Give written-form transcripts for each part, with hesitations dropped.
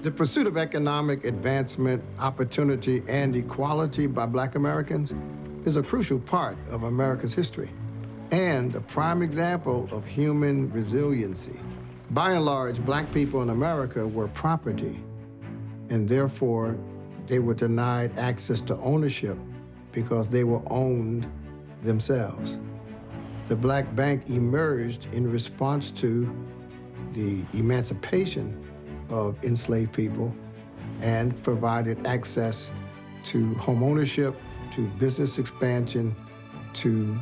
The pursuit of economic advancement, opportunity, and equality by Black Americans is a crucial part of America's history and a prime example of human resiliency. By and large, Black people in America were property, and therefore they were denied access to ownership because they were owned themselves. The Black Bank emerged in response to the emancipation of enslaved people and provided access to home ownership, to business expansion, to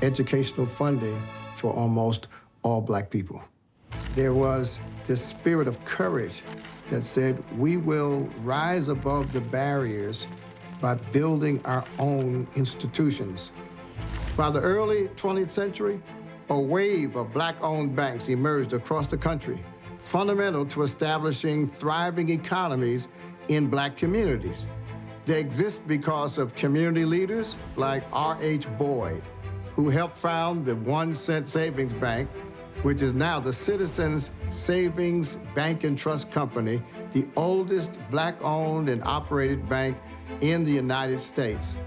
educational funding for almost all Black people. There was this spirit of courage that said, we will rise above the barriers by building our own institutions. By the early 20th century, a wave of Black-owned banks emerged across the country, fundamental to establishing thriving economies in Black communities. They exist because of community leaders like R.H. Boyd, who helped found the 1-cent savings bank, which is now the Citizens Savings Bank and Trust Company, the oldest Black-owned and operated bank in the United States.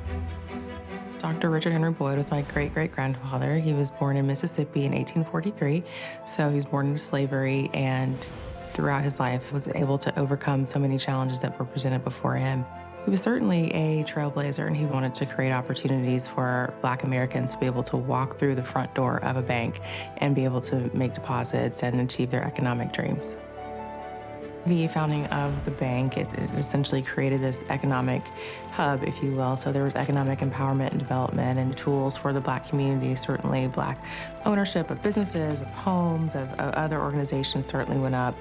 Dr. Richard Henry Boyd was my great-great-grandfather. He was born in Mississippi in 1843, so he was born into slavery, and throughout his life was able to overcome so many challenges that were presented before him. He was certainly a trailblazer, and he wanted to create opportunities for Black Americans to be able to walk through the front door of a bank and be able to make deposits and achieve their economic dreams. The founding of the bank, it essentially created this economic hub, if you will. So there was economic empowerment and development and tools for the Black community. Certainly Black ownership of businesses, of homes, of other organizations certainly went up.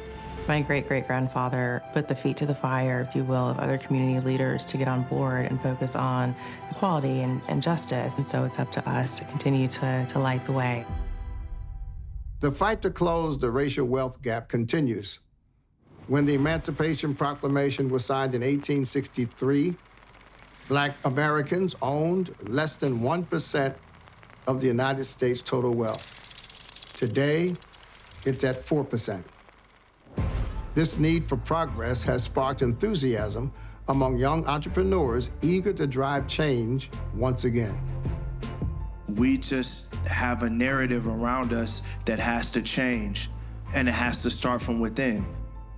My great-great-grandfather put the feet to the fire, if you will, of other community leaders to get on board and focus on equality and justice. And so it's up to us to continue to light the way. The fight to close the racial wealth gap continues. When the Emancipation Proclamation was signed in 1863, Black Americans owned less than 1% of the United States' total wealth. Today, it's at 4%. This need for progress has sparked enthusiasm among young entrepreneurs eager to drive change once again. We just have a narrative around us that has to change, and it has to start from within.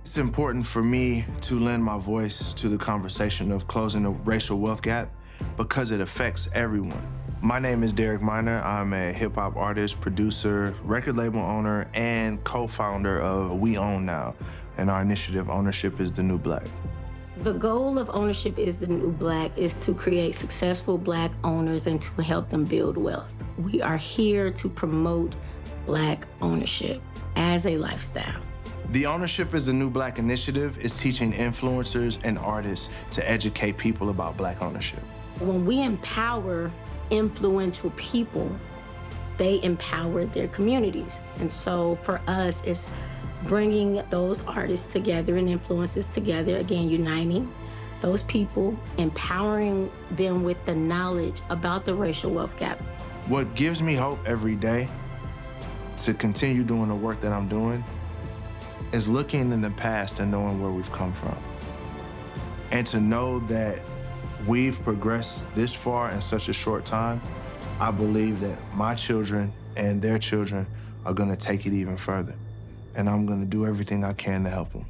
It's important for me to lend my voice to the conversation of closing the racial wealth gap because it affects everyone. My name is Derek Miner. I'm a hip-hop artist, producer, record label owner, and co-founder of We Own Now. And our initiative, Ownership is the New Black. The goal of Ownership is the New Black is to create successful Black owners and to help them build wealth. We are here to promote Black ownership as a lifestyle. The Ownership is the New Black initiative is teaching influencers and artists to educate people about Black ownership. When we empower influential people, they empower their communities. And so for us, it's bringing those artists together and influencers together, again, uniting those people, empowering them with the knowledge about the racial wealth gap. What gives me hope every day to continue doing the work that I'm doing is looking in the past and knowing where we've come from. And to know that we've progressed this far in such a short time, I believe that my children and their children are gonna take it even further. And I'm gonna do everything I can to help them.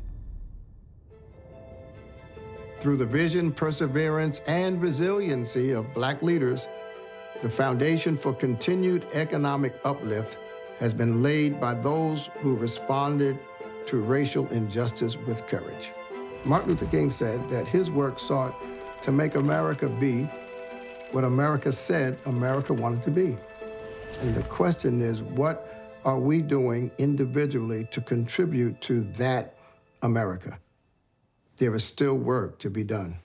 Through the vision, perseverance, and resiliency of Black leaders, the foundation for continued economic uplift has been laid by those who responded to racial injustice with courage. Martin Luther King said that his work sought to make America be what America said America wanted to be. And the question is, what are we doing individually to contribute to that America? There is still work to be done.